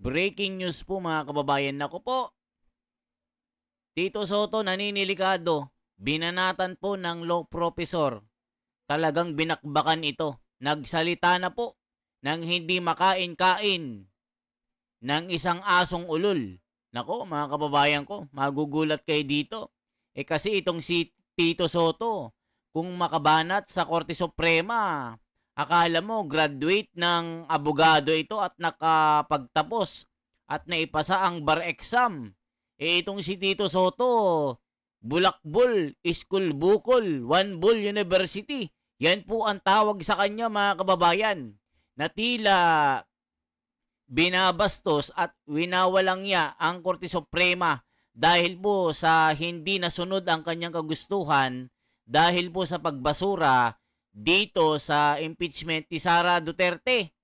Breaking news po mga kababayan. Naku po, Tito Soto naninilikado. Binanatan po ng law professor. Talagang binakbakan ito. Nagsalita na po ng hindi makain-kain ng isang asong ulol. Nako mga kababayan ko, magugulat kayo dito. Kasi itong si Tito Soto, kung makabanat sa Korte Suprema, akala mo graduate ng abogado ito at nakapagtapos at naipasa ang bar exam. Itong si Tito Soto, Bulakbol, School Bukol, One Bull University. Yan po ang tawag sa kanya mga kababayan. Na tila binabastos at winawalang niya ang Korte Suprema dahil po sa hindi nasunod ang kanyang kagustuhan dahil po sa pagbasura dito sa impeachment ni Sara Duterte.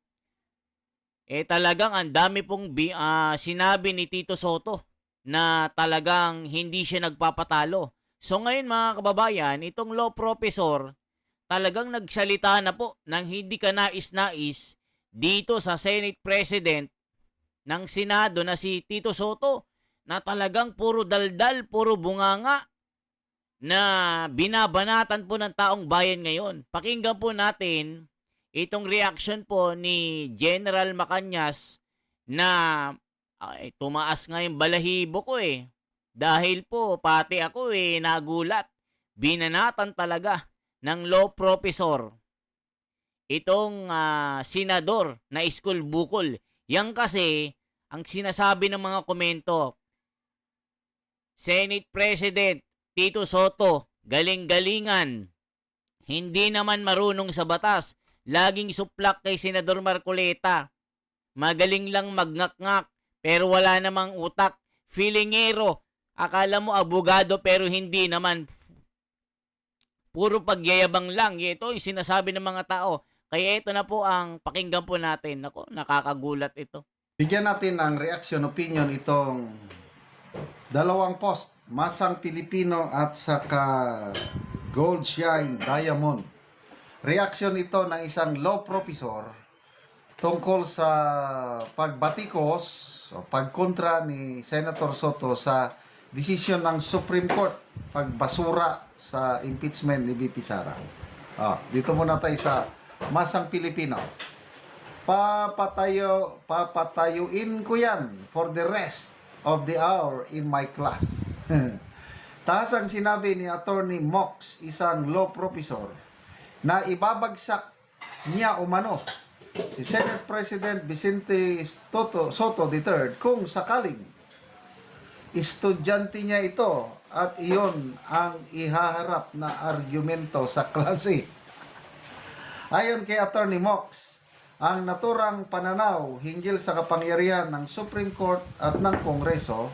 Talagang ang dami pong sinabi ni Tito Soto na talagang hindi siya nagpapatalo. So ngayon mga kababayan, itong law professor talagang nagsalita na po ng hindi ka nais-nais dito sa Senate President ng Senado na si Tito Soto na talagang puro daldal, puro bunganga na binabanatan po ng taong bayan ngayon. Pakinggan po natin itong reaction po ni General Macañas na tumaas nga yung balahibo ko Dahil po pati ako nagulat. Binanatan talaga ng law professor itong senador na School Bukol. Yan kasi ang sinasabi ng mga komento. Senate President Tito Soto, galing-galingan. Hindi naman marunong sa batas. Laging suplak kay Senador Marcoleta. Magaling lang magngak-ngak pero wala namang utak. Filingero. Akala mo abogado pero hindi naman. Puro pagyayabang lang. Ito yung sinasabi ng mga tao. Kaya ito na po ang pakinggan po natin. Ako, nakakagulat ito. Bigyan natin ng reaction opinion itong dalawang post. Masang Pilipino at saka Gold Shine Diamond. Reaction ito ng isang law professor tungkol sa pagbatikos o pagkontra ni Senator Soto sa desisyon ng Supreme Court pagbasura sa impeachment ni VP Sara. Dito muna tayo sa Masang Pilipino. Papatayuin ko yan for the rest of the hour in my class. Taas ang sinabi ni Attorney Mox, isang law professor, na ibabagsak niya umano si Senate President Vicente Soto III kung sakaling estudyante niya ito at iyon ang ihaharap na argumento sa klase. Ayon kay Attorney Mox, ang naturang pananaw hinggil sa kapangyarihan ng Supreme Court at ng Kongreso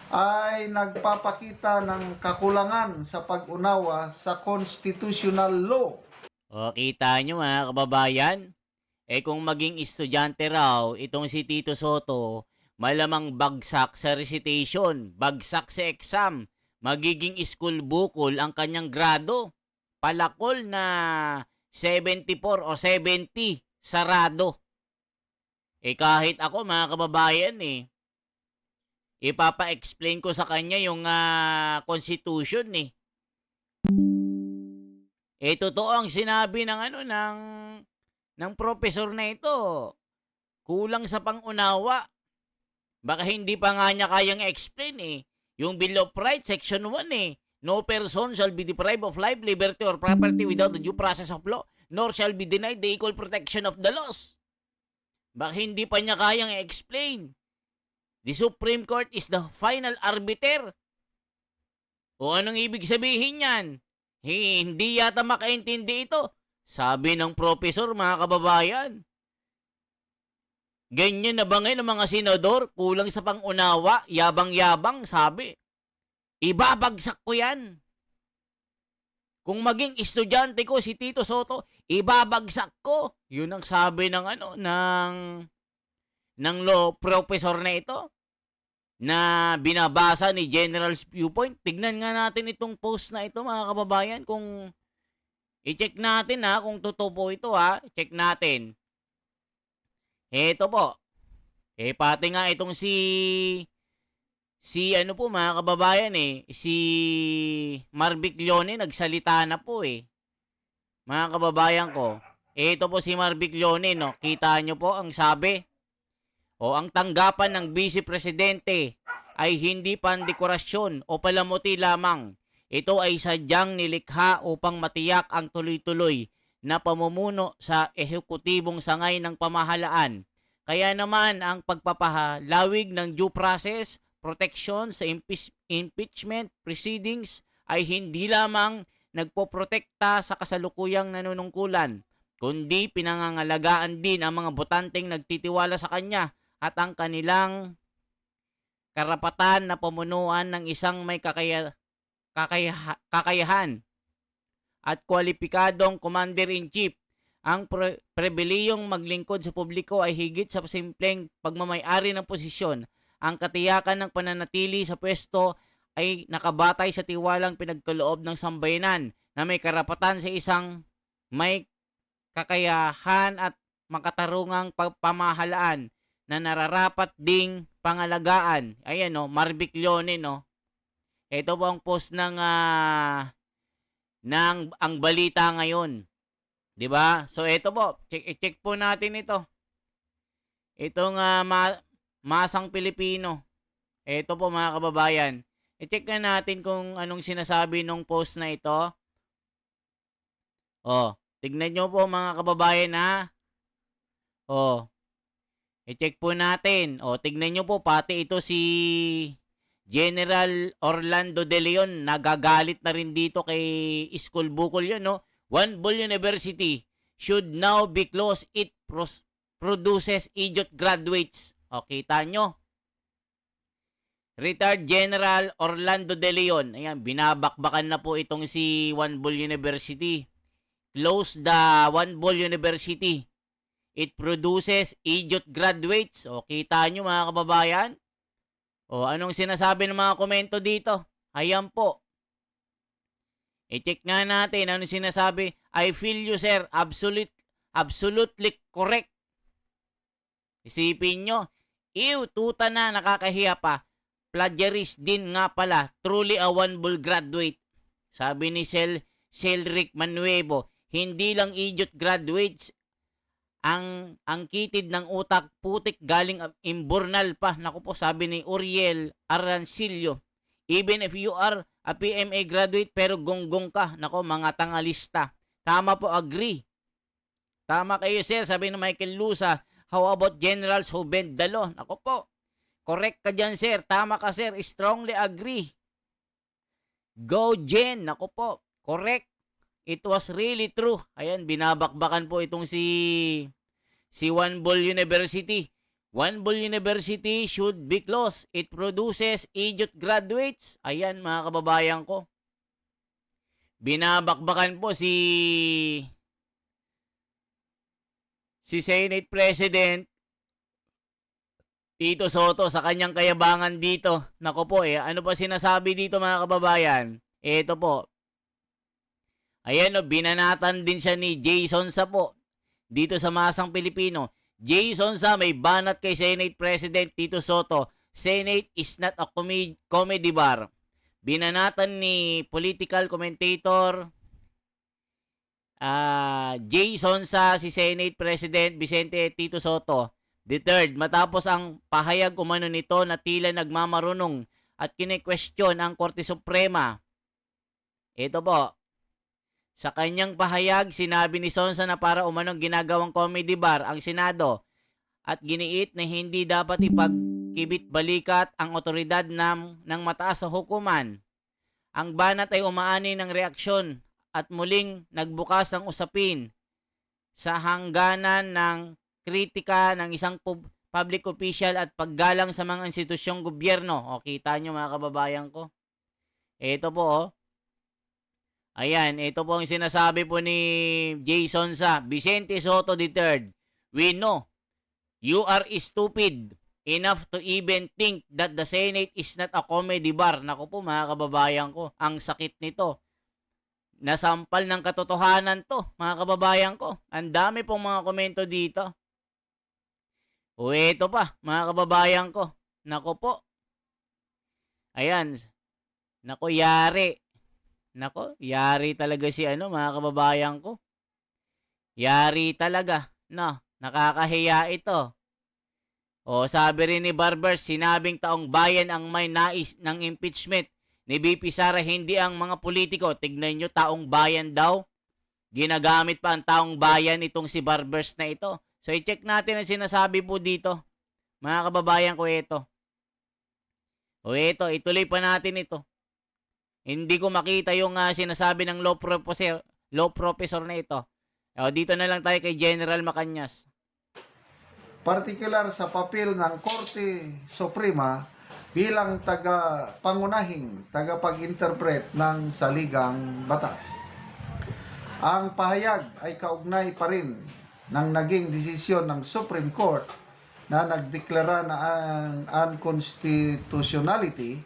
ay nagpapakita ng kakulangan sa pag-unawa sa constitutional law. O, kita nyo mga kababayan, kung maging estudyante raw, itong si Tito Soto, malamang bagsak sa recitation, bagsak sa exam, magiging school bukol ang kanyang grado. Palakol na 74 o 70, sarado. Kahit ako mga kababayan ipapa-explain ko sa kanya yung constitution totoo ang sinabi ng ng professor na ito. Kulang sa pangunawa. Baka hindi pa nga niya kayang explain Yung Bill of Rights, Section 1 No person shall be deprived of life, liberty, or property without the due process of law, nor shall be denied the equal protection of the laws. Baka hindi pa niya kayang explain. The Supreme Court is the final arbiter. O anong ibig sabihin yan? Hindi yata makaintindi ito. Sabi ng professor, mga kababayan. Ganyan na ba ngayon ang mga senador? Kulang sa pangunawa, yabang-yabang, sabi. Ibabagsak ko yan. Kung maging estudyante ko si Tito Soto, ibabagsak ko. Yun ang sabi ng ng law professor na ito na binabasa ni General's Viewpoint. Tignan nga natin itong post na ito mga kababayan kung i-check natin kung totoo po ito Check natin. Ito po. Pati nga itong si ano po mga kababayan si Marvic Leone nagsalita na po mga kababayan ko. Ito po si Marvic Leone, no? Kita nyo po ang sabi. Ang tanggapan ng Vice Presidente ay hindi pandekorasyon o palamuti lamang. Ito ay sadyang nilikha upang matiyak ang tuloy-tuloy na pamumuno sa ehekutibong sangay ng pamahalaan. Kaya naman ang pagpapahalawig ng due process, protection sa impeachment proceedings ay hindi lamang nagpoprotekta sa kasalukuyang nanunungkulan, kundi pinangangalagaan din ang mga botanteng nagtitiwala sa kanya at ang kanilang karapatan na pamunuan ng isang may kakayahan at kwalipikadong Commander-in-Chief. Ang pribilehiyong maglingkod sa publiko ay higit sa simpleng pagmamay-ari ng posisyon. Ang katiyakan ng pananatili sa pwesto ay nakabatay sa tiwalang pinagkaloob ng sambayanan na may karapatan sa isang may kakayahan at makatarungang pamahalaan na nararapat ding pangalagaan. Ayan Marvic Leone Ito po ang post ng ang balita ngayon. 'Di ba? So ito po, check po natin ito. Itong masang Pilipino. Ito po mga kababayan. I-check na natin kung anong sinasabi nung post na ito. Tignan nyo po mga kababayan ha. I-check po natin. Tignan nyo po pati ito si General Orlando De Leon nagagalit na rin dito kay Iskol Bukol yun One Bull University should now be closed. It produces idiot graduates. Kita nyo. Retired General Orlando De Leon. Ayan, binabakbakan na po itong si One Bull University. Close the One Bull University. It produces idiot graduates. Kita nyo mga kababayan. Anong sinasabi ng mga komento dito? Ayan po. I-check nga natin ano sinasabi. I feel you, sir. Absolutely correct. Isipin nyo. Tuta na, nakakahiya pa. Plagiarist din nga pala. Truly a one bull graduate. Sabi ni Celric Manuevo. Hindi lang idiot graduates. Ang kitid ng utak putik galing imburnal pa. Naku po, sabi ni Uriel Arancillo. Even if you are a PMA graduate pero gonggong ka. Nako, mga tangalista. Tama po, agree. Tama kayo, sir. Sabi ni Michael Lusa. How about generals who bend the law? Nako po. Correct ka dyan, sir. Tama ka, sir. Strongly agree. Go, Jen. Nako po. Correct. It was really true. Ayan, binabakbakan po itong si One Bull University. One Bull University should be closed. It produces idiot graduates. Ayan mga kababayan ko. Binabakbakan po si Senate President Tito Soto sa kanyang kayabangan dito. Nako po ano pa sinasabi dito mga kababayan? Ito po. Ayan binanatan din siya ni Jason Sa po. Dito sa Masang Pilipino. Jason Sa may banat kay Senate President Tito Soto. Senate is not a comedy bar. Binanatan ni political commentator Jason Sa si Senate President Vicente Tito Soto III matapos ang pahayag umano nito na tila nagmamarunong at kine-question ang Korte Suprema. Ito po. Sa kanyang pahayag, sinabi ni Sonsa na para umanong ginagawang comedy bar ang Senado at giniit na hindi dapat ipagkibit-balikat ang otoridad ng mataas sa hukuman. Ang banat ay umaani ng reaksyon at muling nagbukas ang usapin sa hangganan ng kritika ng isang public official at paggalang sa mga institusyong gobyerno. Kita nyo mga kababayan ko. Ito po Ayan, ito po ang sinasabi po ni Jason Sa. Vicente Soto III, we know you are stupid enough to even think that the Senate is not a comedy bar. Naku po mga kababayan ko, ang sakit nito. Nasampal ng katotohanan to, mga kababayan ko. Ang dami pong mga komento dito. O eto pa, mga kababayan ko. Nako po. Ayan. Nako, yari. Nako, yari talaga si ano, mga kababayan ko. Yari talaga. No, nakakahiya ito. O sabi rin ni Barbers, sinabing taong bayan ang may nais ng impeachment ni VP Sara, hindi ang mga politiko. Tignan nyo, taong bayan daw. Ginagamit pa ang taong bayan itong si Barbers na ito. So i-check natin ang sinasabi po dito. Mga kababayan ko, ito. O ito, ituloy pa natin ito. Hindi ko makita yung sinasabi ng law professor na ito. O, dito na lang tayo kay General Macañas. Partikular sa papel ng Korte Suprema bilang pangunahing tagapag-interpret ng saligang batas. Ang pahayag ay kaugnay pa rin ng naging desisyon ng Supreme Court na nagdeklara na ang unconstitutionality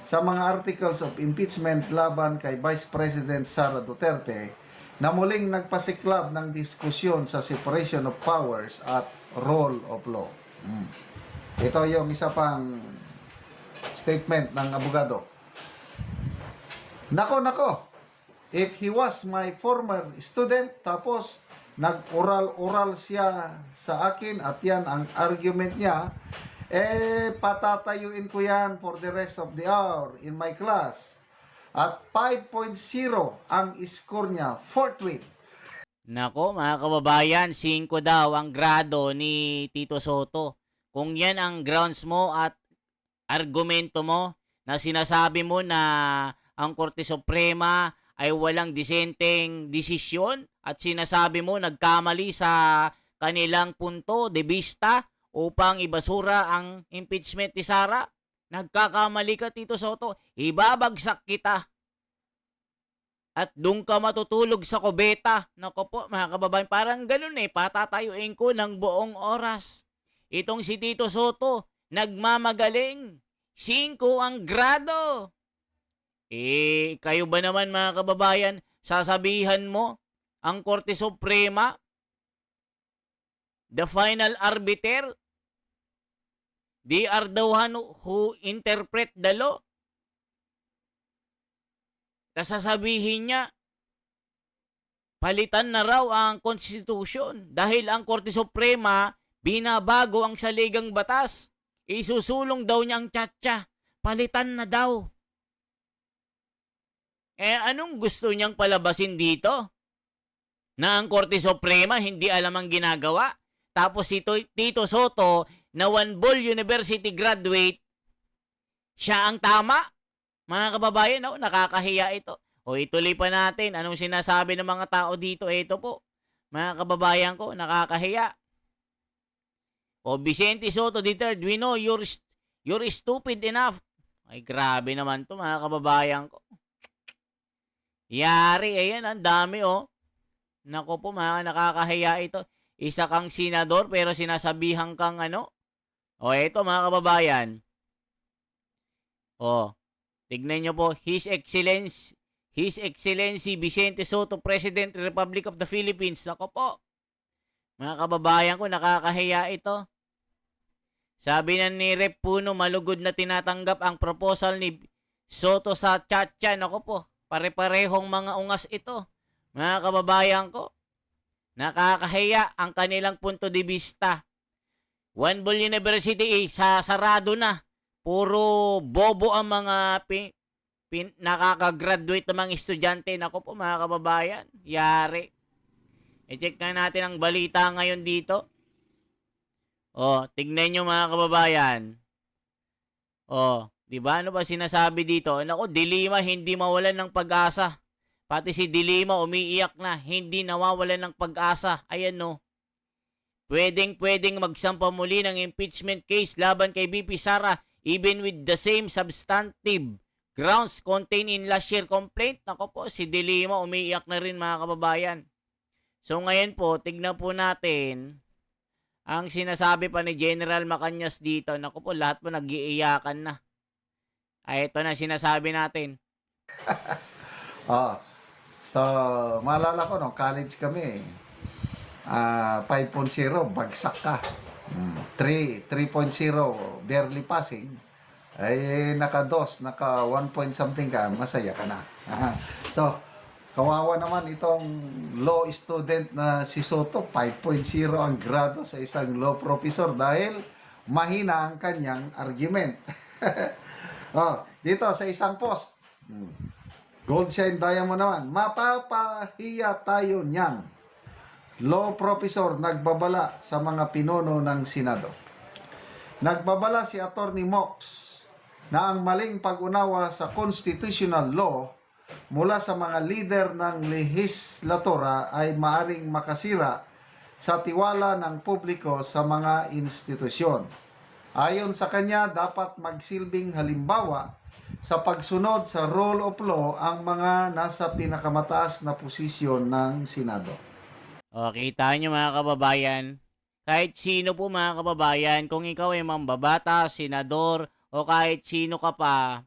sa mga articles of impeachment laban kay Vice President Sara Duterte na muling nagpasiklab ng diskusyon sa separation of powers at rule of law. Ito yung isa pang statement ng abogado. Nako, if he was my former student, tapos nag-oral siya sa akin at yan ang argument niya, patatayuin ko yan for the rest of the hour in my class. At 5.0 ang score niya, forthwith. Nako, mga kababayan, 5 daw ang grado ni Tito Soto. Kung yan ang grounds mo at argumento mo na sinasabi mo na ang Korte Suprema ay walang disenteng desisyon at sinasabi mo nagkamali sa kanilang punto de vista upang ibasura ang impeachment ni Sara, nagkakamali ka, Tito Soto. Ibabagsak kita. At doon ka matutulog sa kubeta. Nako po, mga kababayan, parang ganun patatayuin ko ng buong oras. Itong si Tito Soto, nagmamagaling. 5 ang grado. Kayo ba naman, mga kababayan, sasabihan mo ang Korte Suprema, the final arbiter, they are the one who interpret the law. Sasabihin niya, palitan na raw ang Constitution dahil ang Korte Suprema binabago ang saligang batas. Isusulong daw niya ang tsatsa. Palitan na daw. Anong gusto niyang palabasin dito? Na ang Korte Suprema hindi alam ang ginagawa? Tapos si Tito Soto, na One Ball University graduate, siya ang tama? Mga kababayan, nakakahiya ito. O ituloy pa natin. Anong sinasabi ng mga tao dito? Ito po. Mga kababayan ko, nakakahiya. O Vicente Soto III, we know you're stupid enough. Ay, grabe naman to, mga kababayan ko. Yari, ayan, ang dami Nako po, mga nakakahiya ito. Isa kang senador pero sinasabihan kang ano. O ito, mga kababayan. Tignan nyo po, His Excellency Vicente Soto, President, Republic of the Philippines. Nako po. Mga kababayan ko, nakakahiya ito. Sabi na ni Rep. Puno, malugod na tinatanggap ang proposal ni Soto sa Chacha. Nako po, pare-parehong mga ungas ito. Mga kababayan ko, nakakahiya ang kanilang punto de vista. One Ball University, sarado na. Puro bobo ang mga nakakagraduate ng mga estudyante. Nako po, mga kababayan, yari. I-check na natin ang balita ngayon dito. Tignan nyo, mga kababayan. Di ba? Ano ba sinasabi dito? Nako, Dilima hindi mawalan ng pag-asa. Pati si Dilima umiiyak na, hindi nawawalan ng pag-asa. Ayan Pwedeng magsampa muli ng impeachment case laban kay VP Sara even with the same substantive grounds contained in last year complaint. Nako po, si Dilima umiiyak na rin, mga kababayan. So ngayon po, tignan po natin ang sinasabi pa ni General Macañas dito. Nako po, lahat po nag-iiyakan na. Ito na sinasabi natin. So, maalala ko, college kami, 5.0, bagsak ka. 3.0 barely passing, ay naka 2, naka 1 point something ka, masaya ka na. So, kawawa naman itong law student na si Soto, 5.0 ang grado sa isang law professor dahil mahina ang kanyang argument. Dito sa isang post, Gold Shine Diamond naman, mapapahiya tayo niyan. Law professor nagbabala sa mga pinuno ng Senado. Nagbabala si Attorney Mox na ang maling pag-unawa sa constitutional law mula sa mga leader ng lehislatura ay maaring makasira sa tiwala ng publiko sa mga institusyon. Ayon sa kanya, dapat magsilbing halimbawa sa pagsunod sa rule of law ang mga nasa pinakamataas na posisyon ng Senado. O, kita nyo mga kababayan, kahit sino po mga kababayan, kung ikaw ay mambabata, senador, o kahit sino ka pa,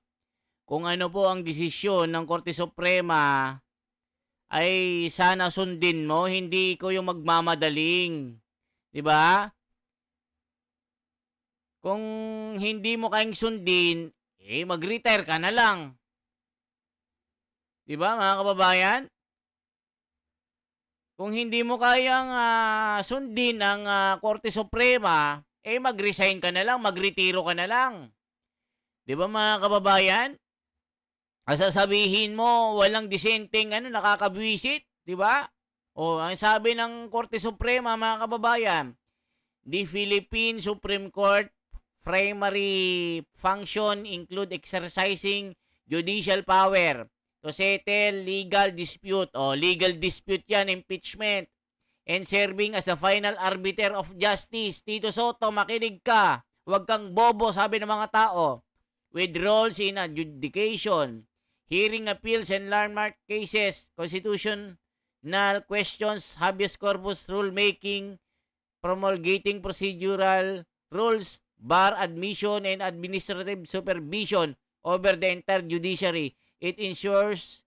kung ano po ang desisyon ng Korte Suprema, ay sana sundin mo, hindi ko yung magmamadaling. 'Di ba? Kung hindi mo kayang sundin, mag-retire ka na lang. 'Di ba mga kababayan? Kung hindi mo kayang sundin ang Korte Suprema, mag-resign ka na lang, magretiro ka na lang. 'Di ba mga kababayan? Sasabihin mo, walang disenteng nakakabwisit, 'di ba? O, ang sabi ng Korte Suprema mga kababayan, the Philippine Supreme Court primary function include exercising judicial power to settle legal dispute. O, legal dispute yan, impeachment. And serving as the final arbiter of justice. Tito Soto, makinig ka. Huwag kang bobo, sabi ng mga tao. With roles in adjudication, hearing appeals and landmark cases, constitutional questions, habeas corpus rulemaking, promulgating procedural rules, bar admission and administrative supervision over the entire judiciary. It ensures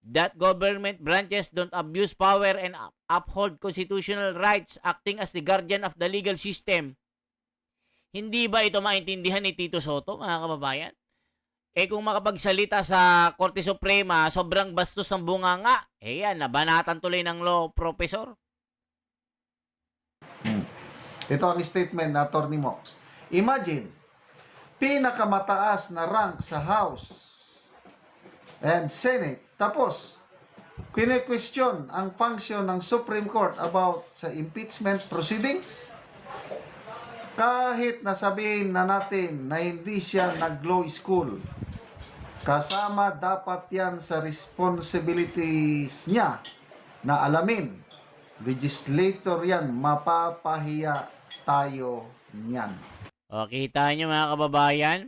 that government branches don't abuse power and uphold constitutional rights, acting as the guardian of the legal system. Hindi ba ito maintindihan ni Tito Soto, mga kababayan? Kung makapagsalita sa Korte Suprema, sobrang bastos ng bunganga. Yan, nabanatan tuloy ng law professor. Ito ang statement na Attorney Mox. Imagine, pinakamataas na rank sa House and Senate. Tapos, kine-question ang function ng Supreme Court about sa impeachment proceedings. Kahit nasabihin na natin na hindi siya nag-law school, kasama dapat yan sa responsibilities niya na alamin. Legislator yan, mapapahiya tayo niyan. O, kita nyo mga kababayan?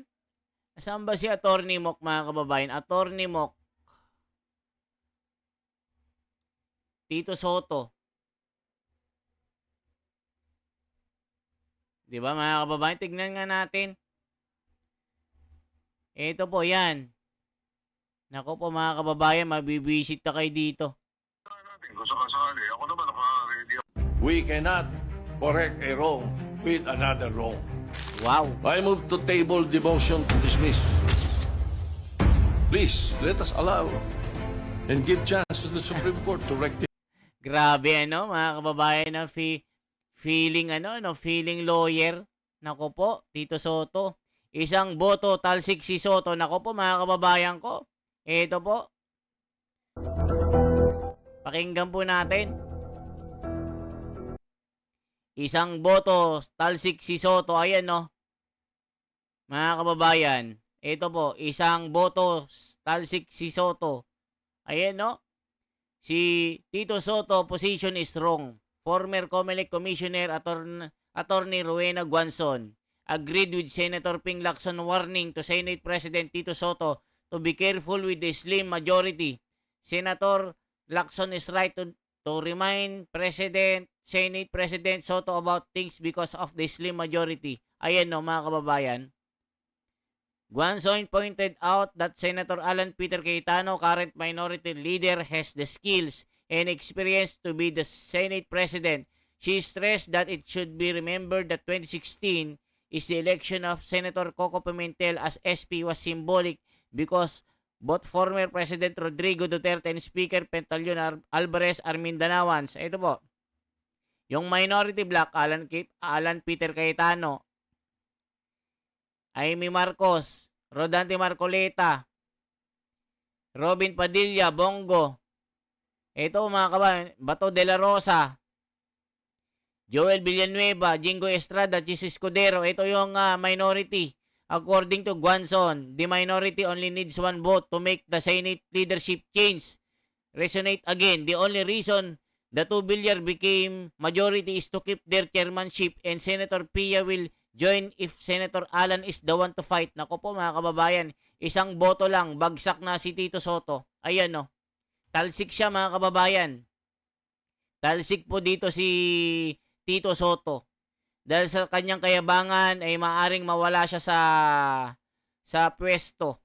Saan ba si Attorney Mock mga kababayan? Attorney Mock, Tito Soto. Di ba mga kababayan? Tignan nga natin. Ito po yan. Nako po mga kababayan, mabibisit na kayo dito. We cannot correct a wrong with another wrong. Wow. I move to table the motion to dismiss. Please, let us allow and give chance to the Supreme Court to rectify. Grabe mga kababayan na feeling feeling lawyer. Nako po, Tito Soto. Isang boto talsik si Soto. Nako po mga kababayan ko. Ito po. Pakinggan po natin. Isang boto talsik si Soto. Ayan mga kababayan. Ito po, isang boto talsik si Soto. Ayan si Tito Soto position is wrong. Former COMELEC Commissioner Attorney Rowena Guanzon agreed with Senator Ping Lacson warning to Senate President Tito Soto to be careful with the slim majority. Senator Lacson is right to remind Senate President Soto about things because of the slim majority. Ayan mga kababayan. Guanzon pointed out that Senator Alan Peter Cayetano, current minority leader, has the skills and experience to be the Senate President. She stressed that it should be remembered that 2016 is the election of Senator Coco Pimentel as SP was symbolic because both former President Rodrigo Duterte and Speaker Pantaleon Alvarez are Mindanawans. Ito po, yung minority bloc, Alan Peter Cayetano, Amy Marcos, Rodante Marcoleta, Robin Padilla, Bongo. Ito mga kabayan, Bato de la Rosa, Joel Villanueva, Jingo Estrada, Chis Escudero. Ito yung minority. According to Guanzon, the minority only needs one vote to make the Senate leadership change resonate again. The only reason the 2 Villar became majority is to keep their chairmanship and Senator Pia will join if Senator Alan is the one to fight. Nako po mga kababayan, isang boto lang, bagsak na si Tito Soto. Ayan no. Talsik siya mga kababayan. Talsik po dito si Tito Soto. Dahil sa kanyang kayabangan ay maaring mawala siya sa pwesto.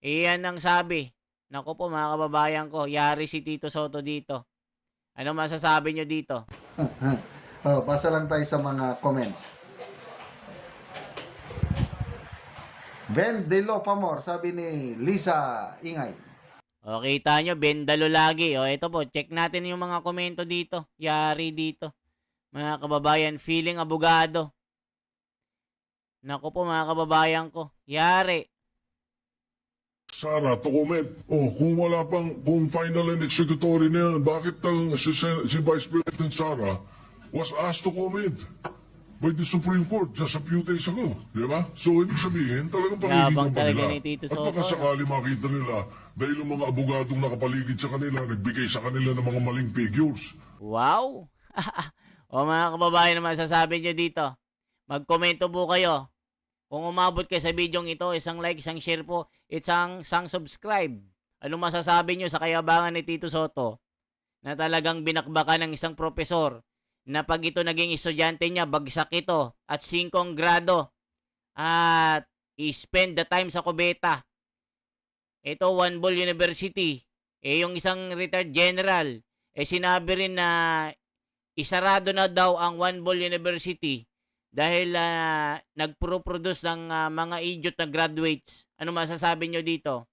Iyan ang sabi. Nako po mga kababayan ko, yari si Tito Soto dito. Ano masasabi nyo dito? Basa lang tayo sa mga comments. Ben Delo Pamor, sabi ni Lisa Ingay. O, kita nyo, bendalo lagi. O, ito po, check natin yung mga komento dito. Yari dito. Mga kababayan, feeling abogado. Naku po mga kababayan ko. Yari. Sara, to comment. Oh, kung final and executory na yan, bakit si Vice President Sara was asked to comment by the Supreme Court just a few days ago. Di ba? So, ibig sabihin, talagang Yabang pakikita pa talaga nila. ni Tito At Soto, baka sakali makita nila, dahil yung mga abogadong nakapaligid sa kanila, nagbigay sa kanila ng mga maling figures. Wow! O mga kababayan naman, sasabi nyo dito. Mag-komento po kayo. Kung umabot kayo sa video ito, isang like, isang share po, isang subscribe. Ano masasabi nyo sa kayabangan ni Tito Soto na talagang binakbakan ng isang profesor na pag ito naging estudyante niya, bagsak ito at 5 grado at i-spend the time sa kubeta. Ito, One Ball University. Yung isang retired general, sinabi rin na isarado na daw ang One Ball University dahil nagpro-produce ng mga idiot na graduates. Ano masasabi nyo dito?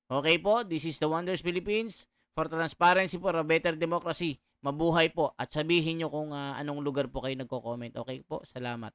Okay po, this is the Wonders Philippines for transparency, for a better democracy. Mabuhay po at sabihin nyo kung anong lugar po kayo nagko-comment. Okay po, salamat.